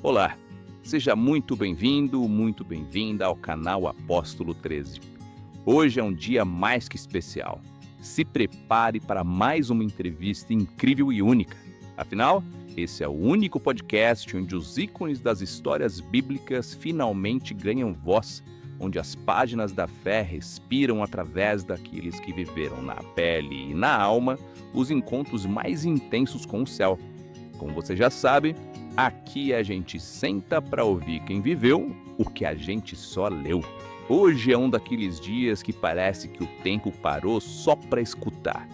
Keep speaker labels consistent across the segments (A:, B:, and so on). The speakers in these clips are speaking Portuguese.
A: Olá, seja muito bem-vindo, muito bem-vinda ao canal Apóstolo 13. Hoje é um dia mais que especial. Se prepare para mais uma entrevista incrível e única. Afinal, esse é o único podcast onde os ícones das histórias bíblicas finalmente ganham voz, onde as páginas da fé respiram através daqueles que viveram na pele e na alma os encontros mais intensos com o céu. Como você já sabe, aqui a gente senta para ouvir quem viveu o que a gente só leu. Hoje é um daqueles dias que parece que o tempo parou só para escutar,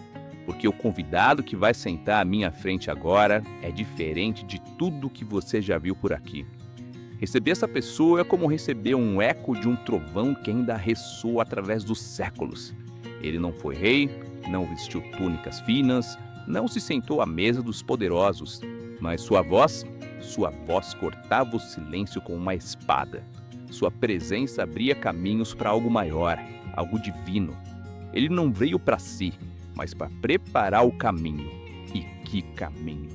A: porque o convidado que vai sentar à minha frente agora é diferente de tudo que você já viu por aqui. Receber essa pessoa é como receber um eco de um trovão que ainda ressoa através dos séculos. Ele não foi rei, não vestiu túnicas finas, não se sentou à mesa dos poderosos, mas sua voz cortava o silêncio com uma espada. Sua presença abria caminhos para algo maior, algo divino. Ele não veio para si, mas para preparar o caminho. E que caminho!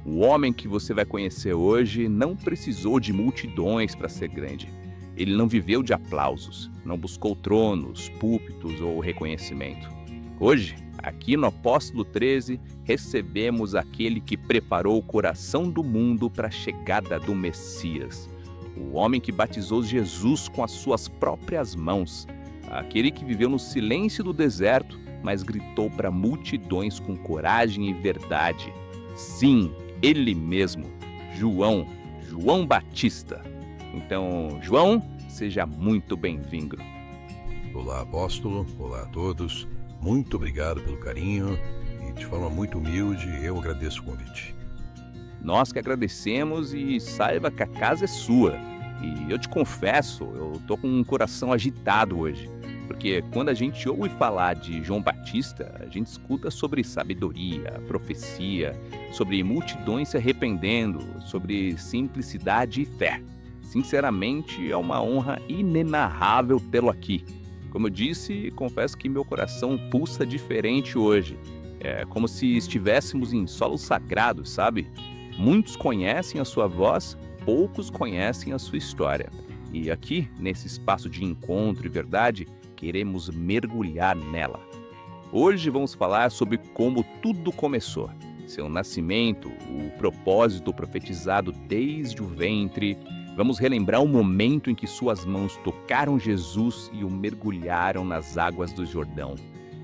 A: O homem que você vai conhecer hoje não precisou de multidões para ser grande. Ele não viveu de aplausos, não buscou tronos, púlpitos ou reconhecimento. Hoje, aqui no Apóstolo 13, recebemos aquele que preparou o coração do mundo para a chegada do Messias. O homem que batizou Jesus com as suas próprias mãos. Aquele que viveu no silêncio do deserto, mas gritou para multidões com coragem e verdade. Sim, ele mesmo, João Batista. Então, João, seja muito bem-vindo.
B: Olá, apóstolo. Olá a todos. Muito obrigado pelo carinho e de forma muito humilde eu agradeço o convite.
A: Nós que agradecemos e saiba que a casa é sua. E eu te confesso, eu tô com um coração agitado hoje. Porque quando a gente ouve falar de João Batista, a gente escuta sobre sabedoria, profecia, sobre multidões se arrependendo, sobre simplicidade e fé. Sinceramente, é uma honra inenarrável tê-lo aqui. Como eu disse, confesso que meu coração pulsa diferente hoje. É como se estivéssemos em solo sagrado, sabe? Muitos conhecem a sua voz, poucos conhecem a sua história. E aqui, nesse espaço de encontro e verdade, queremos mergulhar nela. Hoje vamos falar sobre como tudo começou. Seu nascimento, o propósito profetizado desde o ventre. Vamos relembrar o momento em que suas mãos tocaram Jesus e o mergulharam nas águas do Jordão.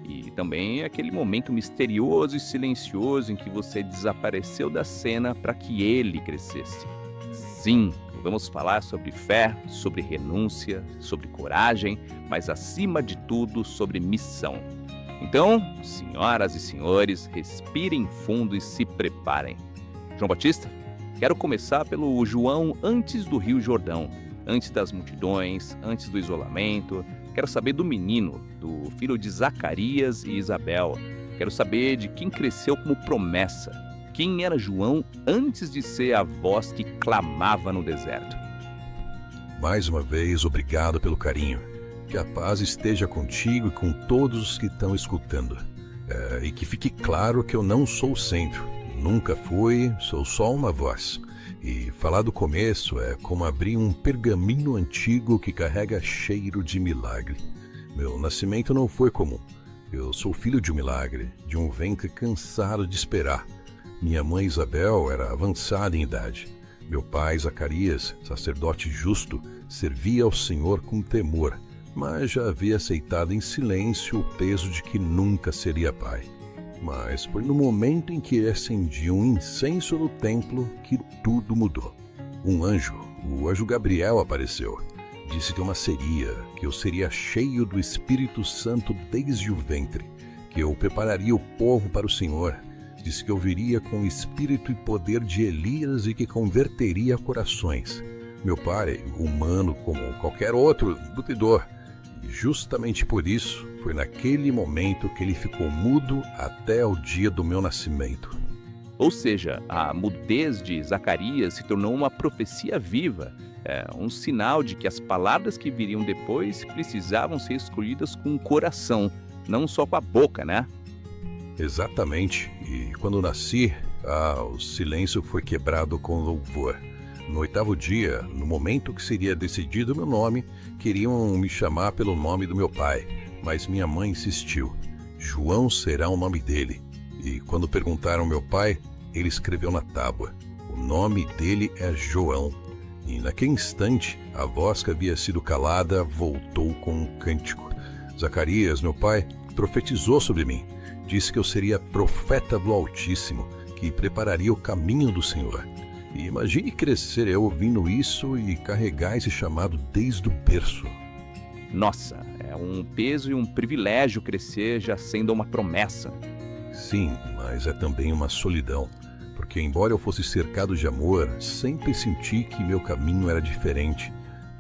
A: E também aquele momento misterioso e silencioso em que você desapareceu da cena para que ele crescesse. Sim, vamos falar sobre fé, sobre renúncia, sobre coragem, mas acima de tudo sobre missão. Então, senhoras e senhores, respirem fundo e se preparem. João Batista? Quero começar pelo João antes do Rio Jordão, antes das multidões, antes do isolamento. Quero saber do menino, do filho de Zacarias e Isabel. Quero saber de quem cresceu como promessa. Quem era João antes de ser a voz que clamava no deserto?
B: Mais uma vez, obrigado pelo carinho. Que a paz esteja contigo e com todos os que estão escutando. E que fique claro que eu não sou o centro. Nunca fui, sou só uma voz. E falar do começo é como abrir um pergaminho antigo que carrega cheiro de milagre. Meu nascimento não foi comum. Eu sou filho de um milagre, de um ventre cansado de esperar. Minha mãe Isabel era avançada em idade. Meu pai Zacarias, sacerdote justo, servia ao Senhor com temor, mas já havia aceitado em silêncio o peso de que nunca seria pai. Mas foi no momento em que acendi um incenso no templo que tudo mudou. Um anjo, o anjo Gabriel, apareceu. Disse que eu nasceria, que eu seria cheio do Espírito Santo desde o ventre, que eu prepararia o povo para o Senhor. Disse que eu viria com o espírito e poder de Elias e que converteria corações. Meu pai, humano como qualquer outro, lutador. E justamente por isso, foi naquele momento que ele ficou mudo até o dia do meu nascimento.
A: Ou seja, a mudez de Zacarias se tornou uma profecia viva, um sinal de que as palavras que viriam depois precisavam ser escolhidas com o coração, não só com a boca, né?
B: Exatamente. E quando nasci, o silêncio foi quebrado com louvor. No 8º dia, no momento que seria decidido meu nome, queriam me chamar pelo nome do meu pai, mas minha mãe insistiu. João será o nome dele. E quando perguntaram ao meu pai, ele escreveu na tábua. O nome dele é João. E naquele instante, a voz que havia sido calada voltou com um cântico. Zacarias, meu pai, profetizou sobre mim. Disse que eu seria profeta do Altíssimo, que prepararia o caminho do Senhor. E imagine crescer eu ouvindo isso e carregar esse chamado desde o berço.
A: Nossa, é um peso e um privilégio crescer já sendo uma promessa.
B: Sim, mas é também uma solidão, porque embora eu fosse cercado de amor, sempre senti que meu caminho era diferente.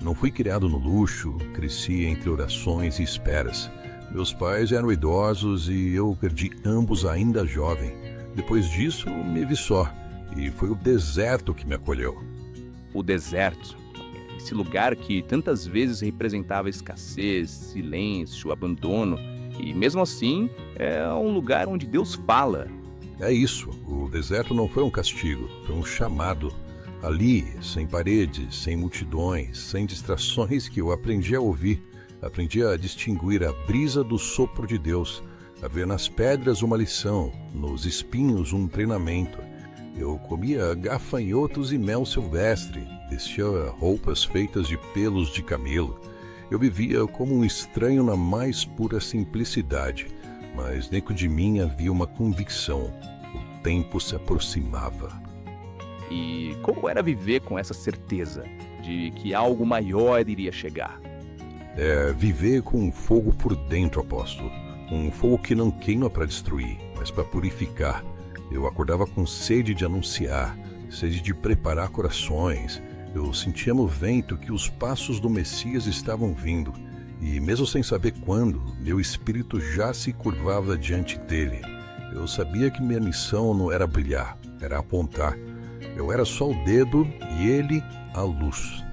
B: Não fui criado no luxo, cresci entre orações e esperas. Meus pais eram idosos e eu perdi ambos ainda jovem. Depois disso, me vi só, e foi o deserto que me acolheu.
A: O deserto, esse lugar que tantas vezes representava escassez, silêncio, abandono, e mesmo assim é um lugar onde Deus fala.
B: É isso, o deserto não foi um castigo, foi um chamado. Ali, sem paredes, sem multidões, sem distrações, que eu aprendi a ouvir, aprendi a distinguir a brisa do sopro de Deus, a ver nas pedras uma lição, nos espinhos um treinamento. Eu comia gafanhotos e mel silvestre, vestia roupas feitas de pelos de camelo. Eu vivia como um estranho na mais pura simplicidade, mas dentro de mim havia uma convicção. O tempo se aproximava.
A: E como era viver com essa certeza de que algo maior iria chegar?
B: Viver com um fogo por dentro, apóstolo. Um fogo que não queima para destruir, mas para purificar. Eu acordava com sede de anunciar, sede de preparar corações. Eu sentia no vento que os passos do Messias estavam vindo. E mesmo sem saber quando, meu espírito já se curvava diante dele. Eu sabia que minha missão não era brilhar, era apontar. Eu era só o dedo e ele a luz.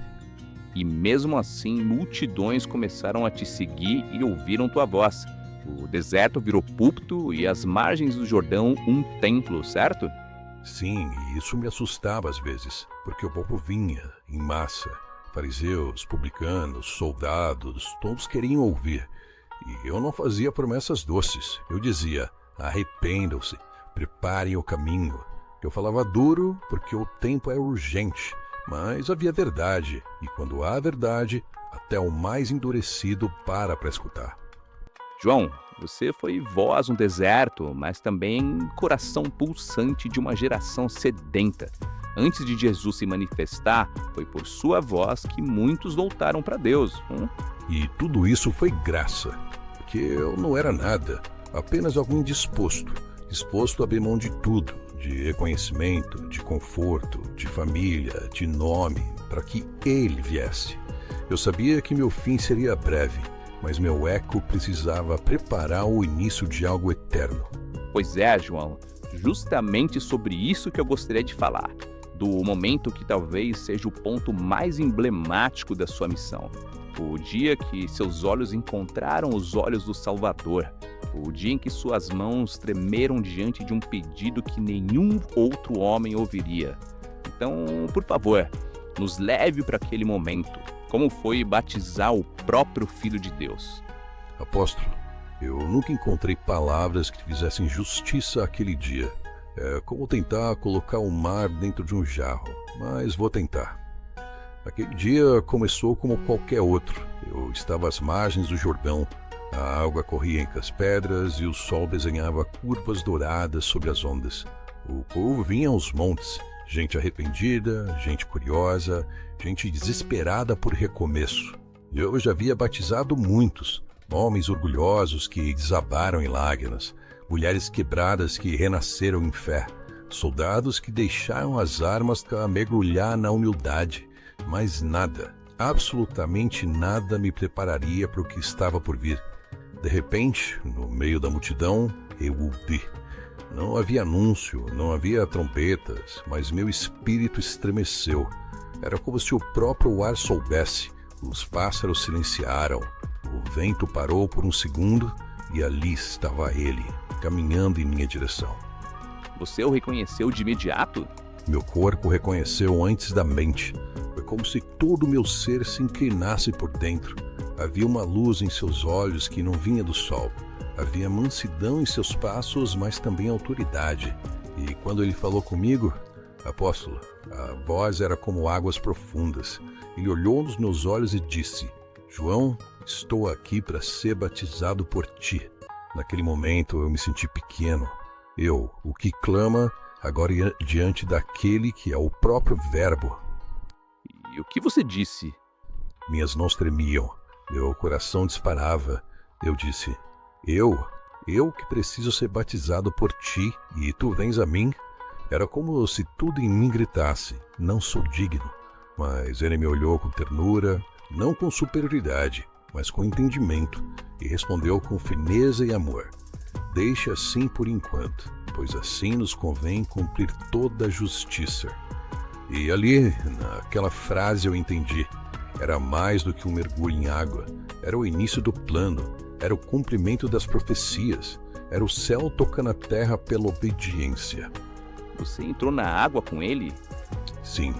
A: E mesmo assim, multidões começaram a te seguir e ouviram tua voz. O deserto virou púlpito e as margens do Jordão um templo, certo?
B: Sim, e isso me assustava às vezes, porque o povo vinha em massa. Fariseus, publicanos, soldados, todos queriam ouvir. E eu não fazia promessas doces. Eu dizia, arrependam-se, preparem o caminho. Eu falava duro porque o tempo é urgente, mas havia verdade. E quando há verdade, até o mais endurecido para escutar.
A: João, você foi voz no deserto, mas também coração pulsante de uma geração sedenta. Antes de Jesus se manifestar, foi por sua voz que muitos voltaram para Deus.
B: E tudo isso foi graça, porque eu não era nada, apenas alguém disposto a abrir mão de tudo, de reconhecimento, de conforto, de família, de nome, para que Ele viesse. Eu sabia que meu fim seria breve, mas meu eco precisava preparar o início de algo eterno.
A: Pois é, João, justamente sobre isso que eu gostaria de falar, do momento que talvez seja o ponto mais emblemático da sua missão. O dia que seus olhos encontraram os olhos do Salvador, o dia em que suas mãos tremeram diante de um pedido que nenhum outro homem ouviria. Então, por favor, nos leve para aquele momento. Como foi batizar o próprio Filho de Deus?
B: Apóstolo, eu nunca encontrei palavras que fizessem justiça àquele dia. É como tentar colocar o mar dentro de um jarro, mas vou tentar. Aquele dia começou como qualquer outro. Eu estava às margens do Jordão, a água corria entre as pedras e o sol desenhava curvas douradas sobre as ondas. O povo vinha aos montes, gente arrependida, gente curiosa, gente desesperada por recomeço. Eu já havia batizado muitos, homens orgulhosos que desabaram em lágrimas, mulheres quebradas que renasceram em fé, soldados que deixaram as armas para mergulhar na humildade, mas nada, absolutamente nada me prepararia para o que estava por vir. De repente, no meio da multidão, eu o vi. Não havia anúncio, não havia trompetas, mas meu espírito estremeceu. Era como se o próprio ar soubesse. Os pássaros silenciaram, o vento parou por um segundo e ali estava ele, caminhando em minha direção.
A: Você o reconheceu de imediato?
B: Meu corpo reconheceu antes da mente. Foi como se todo o meu ser se inclinasse por dentro. Havia uma luz em seus olhos que não vinha do sol. Havia mansidão em seus passos, mas também autoridade. E quando ele falou comigo, apóstolo, a voz era como águas profundas. Ele olhou nos meus olhos e disse: João, estou aqui para ser batizado por ti. Naquele momento eu me senti pequeno. Eu, o que clama, agora diante daquele que é o próprio Verbo.
A: E o que você disse?
B: Minhas mãos tremiam, meu coração disparava. Eu disse: Eu que preciso ser batizado por ti, e tu vens a mim? Era como se tudo em mim gritasse: não sou digno. Mas ele me olhou com ternura, não com superioridade, mas com entendimento, e respondeu com fineza e amor: deixa assim por enquanto, pois assim nos convém cumprir toda a justiça. E ali, naquela frase eu entendi. Era mais do que um mergulho em água. Era o início do plano. Era o cumprimento das profecias. Era o céu tocando a terra pela obediência.
A: Você entrou na água com ele?
B: Sim,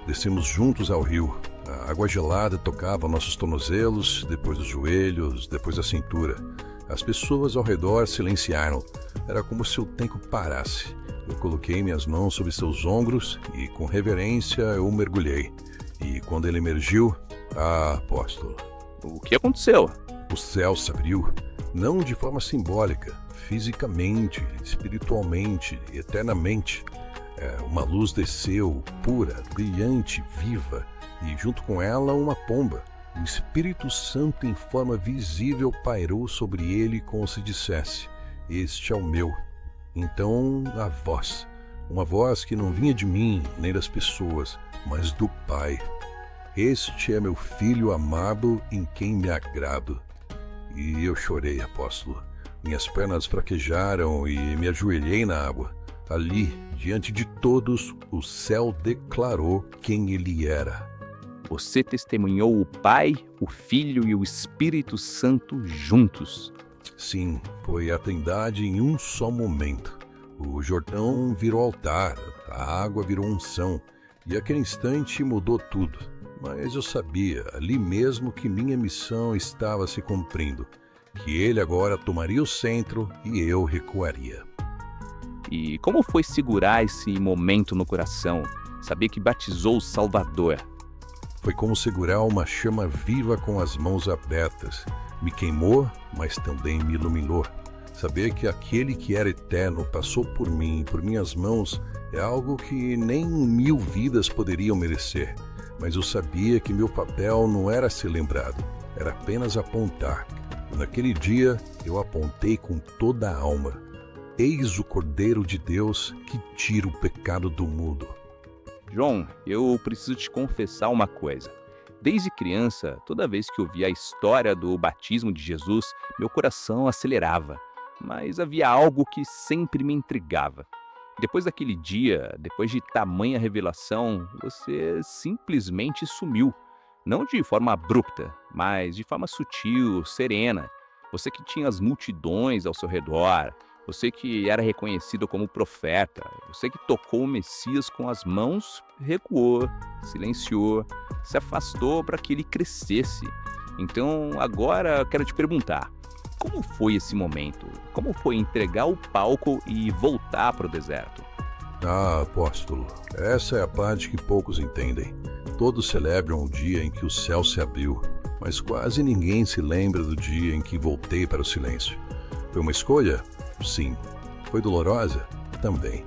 B: descemos juntos ao rio. A água gelada tocava nossos tornozelos, depois os joelhos, depois a cintura. As pessoas ao redor silenciaram. Era como se o tempo parasse. Eu coloquei minhas mãos sobre seus ombros e, com reverência, eu mergulhei. E quando ele emergiu, apóstolo,
A: O que aconteceu?
B: o céu se abriu, não de forma simbólica, fisicamente, espiritualmente, eternamente. Uma luz desceu, pura, brilhante, viva, e junto com ela uma pomba. O Espírito Santo em forma visível pairou sobre ele como se dissesse: este é o meu. Então a voz, uma voz que não vinha de mim nem das pessoas, mas do Pai: este é meu filho amado em quem me agrado. E eu chorei, apóstolo. Minhas pernas fraquejaram e me ajoelhei na água. Ali, diante de todos, o céu declarou quem ele era.
A: Você testemunhou o Pai, o Filho e o Espírito Santo juntos.
B: Sim, foi a Trindade em um só momento. O Jordão virou altar, a água virou unção, e aquele instante mudou tudo. Mas eu sabia, ali mesmo, que minha missão estava se cumprindo, que ele agora tomaria o centro e eu recuaria.
A: E como foi segurar esse momento no coração? Saber que batizou o Salvador.
B: Foi como segurar uma chama viva com as mãos abertas. Me queimou, mas também me iluminou. Saber que aquele que era eterno passou por mim, por minhas mãos, é algo que nem 1000 vidas poderiam merecer. Mas eu sabia que meu papel não era ser lembrado, era apenas apontar. Naquele dia, eu apontei com toda a alma: eis o Cordeiro de Deus que tira o pecado do mundo.
A: João, eu preciso te confessar uma coisa. Desde criança, toda vez que ouvia a história do batismo de Jesus, meu coração acelerava. Mas havia algo que sempre me intrigava. Depois daquele dia, depois de tamanha revelação, você simplesmente sumiu. Não de forma abrupta, mas de forma sutil, serena. Você que tinha as multidões ao seu redor, você que era reconhecido como profeta, você que tocou o Messias com as mãos, recuou, silenciou, se afastou para que ele crescesse. Então, agora eu quero te perguntar: como foi esse momento? Como foi entregar o palco e voltar para o deserto?
B: Apóstolo, essa é a parte que poucos entendem. Todos celebram o dia em que o céu se abriu, mas quase ninguém se lembra do dia em que voltei para o silêncio. Foi uma escolha? Sim. Foi dolorosa? Também.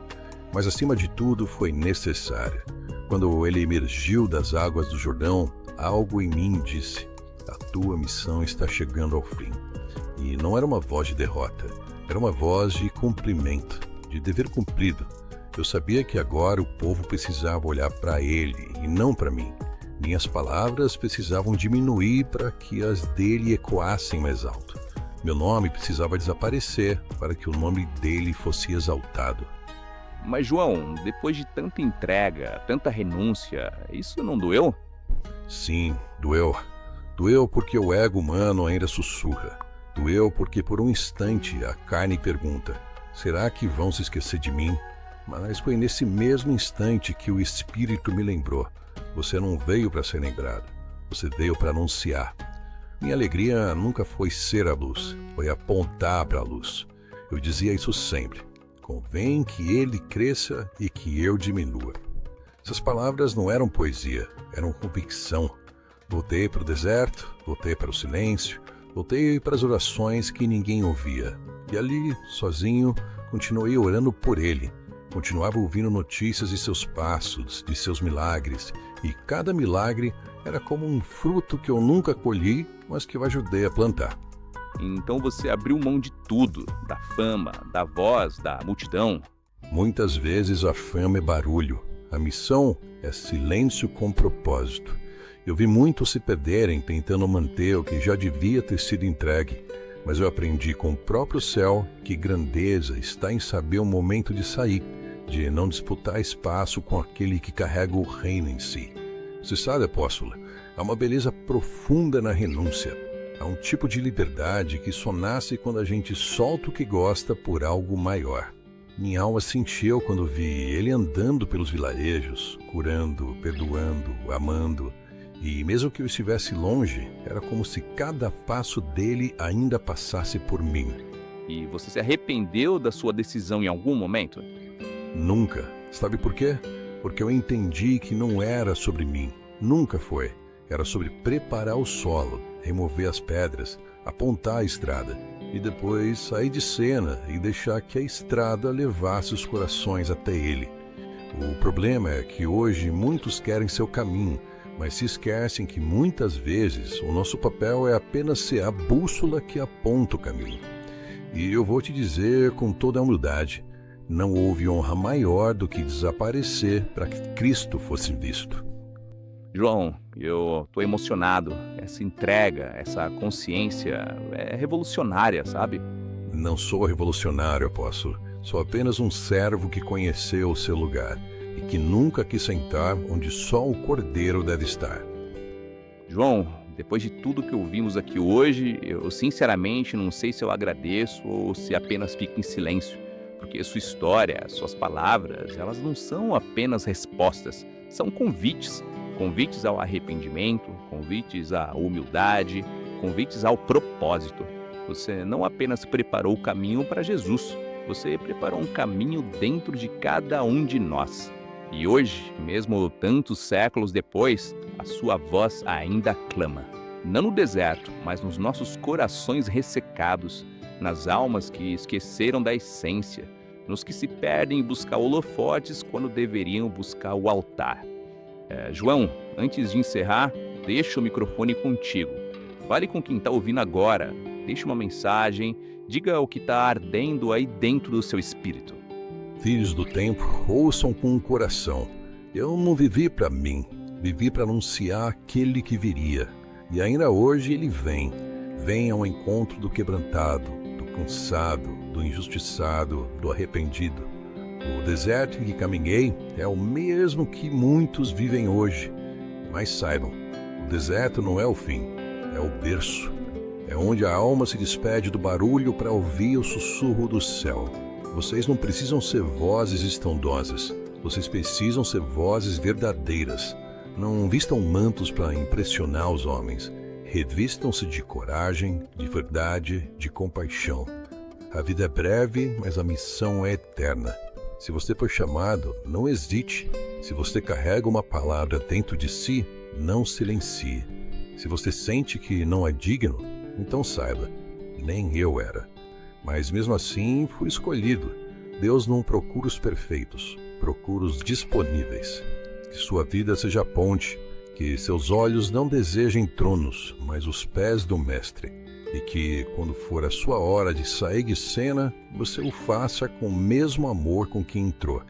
B: Mas acima de tudo foi necessária. Quando ele emergiu das águas do Jordão, algo em mim disse: a tua missão está chegando ao fim. E não era uma voz de derrota, era uma voz de cumprimento, de dever cumprido. Eu sabia que agora o povo precisava olhar para ele e não para mim. Minhas palavras precisavam diminuir para que as dele ecoassem mais alto. Meu nome precisava desaparecer para que o nome dele fosse exaltado.
A: Mas, João, depois de tanta entrega, tanta renúncia, isso não doeu?
B: Sim, doeu. Doeu porque o ego humano ainda sussurra. Doeu porque por um instante a carne pergunta: será que vão se esquecer de mim? Mas foi nesse mesmo instante que o Espírito me lembrou. Você não veio para ser lembrado, você veio para anunciar. Minha alegria nunca foi ser a luz, foi apontar para a luz. Eu dizia isso sempre. Convém que ele cresça e que eu diminua. Essas palavras não eram poesia, eram convicção. Voltei para o deserto, voltei para o silêncio, voltei para as orações que ninguém ouvia. E ali, sozinho, continuei orando por ele. Continuava ouvindo notícias de seus passos, de seus milagres. E cada milagre era como um fruto que eu nunca colhi, mas que eu ajudei a plantar.
A: Então você abriu mão de tudo, da fama, da voz, da multidão.
B: Muitas vezes a fama é barulho. A missão é silêncio com propósito. Eu vi muitos se perderem tentando manter o que já devia ter sido entregue, mas eu aprendi com o próprio céu que grandeza está em saber o momento de sair, de não disputar espaço com aquele que carrega o reino em si. Você sabe, apóstola, há uma beleza profunda na renúncia. Há um tipo de liberdade que só nasce quando a gente solta o que gosta por algo maior. Minha alma se encheu quando vi ele andando pelos vilarejos, curando, perdoando, amando. E mesmo que eu estivesse longe, era como se cada passo dele ainda passasse por mim.
A: E você se arrependeu da sua decisão em algum momento?
B: Nunca. Sabe por quê? Porque eu entendi que não era sobre mim. Nunca foi. Era sobre preparar o solo, remover as pedras, apontar a estrada e depois sair de cena e deixar que a estrada levasse os corações até ele. O problema é que hoje muitos querem seu caminho, mas se esquecem que muitas vezes o nosso papel é apenas ser a bússola que aponta o caminho. E eu vou te dizer com toda a humildade, não houve honra maior do que desaparecer para que Cristo fosse visto.
A: João, eu estou emocionado. Essa entrega, essa consciência é revolucionária, sabe?
B: Não sou revolucionário, apóstolo. Sou apenas um servo que conheceu o seu lugar e que nunca quis sentar onde só o Cordeiro deve estar.
A: João, depois de tudo que ouvimos aqui hoje, eu sinceramente não sei se eu agradeço ou se apenas fico em silêncio, porque sua história, suas palavras, elas não são apenas respostas, são convites. Convites ao arrependimento, convites à humildade, convites ao propósito. Você não apenas preparou o caminho para Jesus, você preparou um caminho dentro de cada um de nós. E hoje, mesmo tantos séculos depois, a sua voz ainda clama. Não no deserto, mas nos nossos corações ressecados, nas almas que esqueceram da essência, nos que se perdem em buscar holofotes quando deveriam buscar o altar. João, antes de encerrar, deixa o microfone contigo. Fale com quem está ouvindo agora, deixe uma mensagem, diga o que está ardendo aí dentro do seu espírito.
B: Filhos do tempo, ouçam com o coração. Eu não vivi para mim, vivi para anunciar aquele que viria. E ainda hoje ele vem. Vem ao encontro do quebrantado, do cansado, do injustiçado, do arrependido. O deserto em que caminhei é o mesmo que muitos vivem hoje. Mas saibam, o deserto não é o fim, é o berço. É onde a alma se despede do barulho para ouvir o sussurro do céu. Vocês não precisam ser vozes estrondosas, vocês precisam ser vozes verdadeiras. Não vistam mantos para impressionar os homens. Revistam-se de coragem, de verdade, de compaixão. A vida é breve, mas a missão é eterna. Se você foi chamado, não hesite. Se você carrega uma palavra dentro de si, não silencie. Se você sente que não é digno, então saiba, nem eu era. Mas mesmo assim, fui escolhido. Deus não procura os perfeitos, procura os disponíveis. Que sua vida seja ponte, que seus olhos não desejem tronos, mas os pés do Mestre. E que, quando for a sua hora de sair de cena, você o faça com o mesmo amor com que entrou.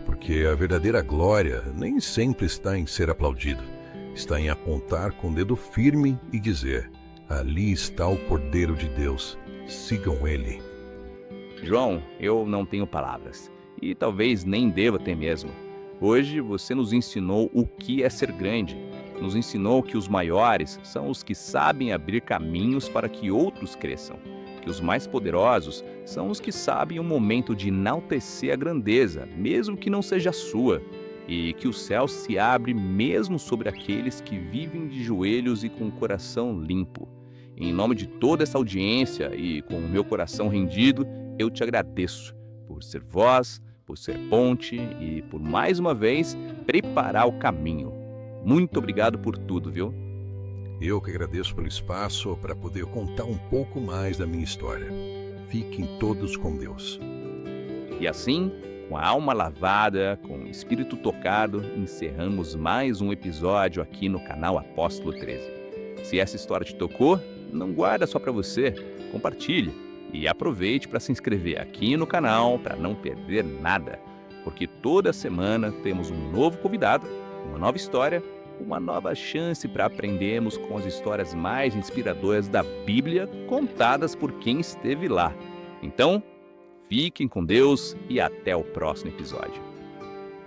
B: Porque a verdadeira glória nem sempre está em ser aplaudido. Está em apontar com o dedo firme e dizer: ali está o Cordeiro de Deus, sigam ele.
A: João, eu não tenho palavras. E talvez nem deva ter mesmo. Hoje você nos ensinou o que é ser grande. Nos ensinou que os maiores são os que sabem abrir caminhos para que outros cresçam. que os mais poderosos são os que sabem o momento de enaltecer a grandeza, mesmo que não seja sua, e que o céu se abre mesmo sobre aqueles que vivem de joelhos e com o coração limpo. Em nome de toda essa audiência e com o meu coração rendido, eu te agradeço por ser voz, por ser ponte e por mais uma vez preparar o caminho. Muito obrigado por tudo, viu?
B: Eu que agradeço pelo espaço para poder contar um pouco mais da minha história. Fiquem todos com Deus.
A: E assim, com a alma lavada, com o espírito tocado, encerramos mais um episódio aqui no canal Apóstolo 13. Se essa história te tocou, não guarda só para você, compartilhe e aproveite para se inscrever aqui no canal para não perder nada, porque toda semana temos um novo convidado, uma nova história, uma nova chance para aprendermos com as histórias mais inspiradoras da Bíblia contadas por quem esteve lá. Então, fiquem com Deus e até o próximo episódio.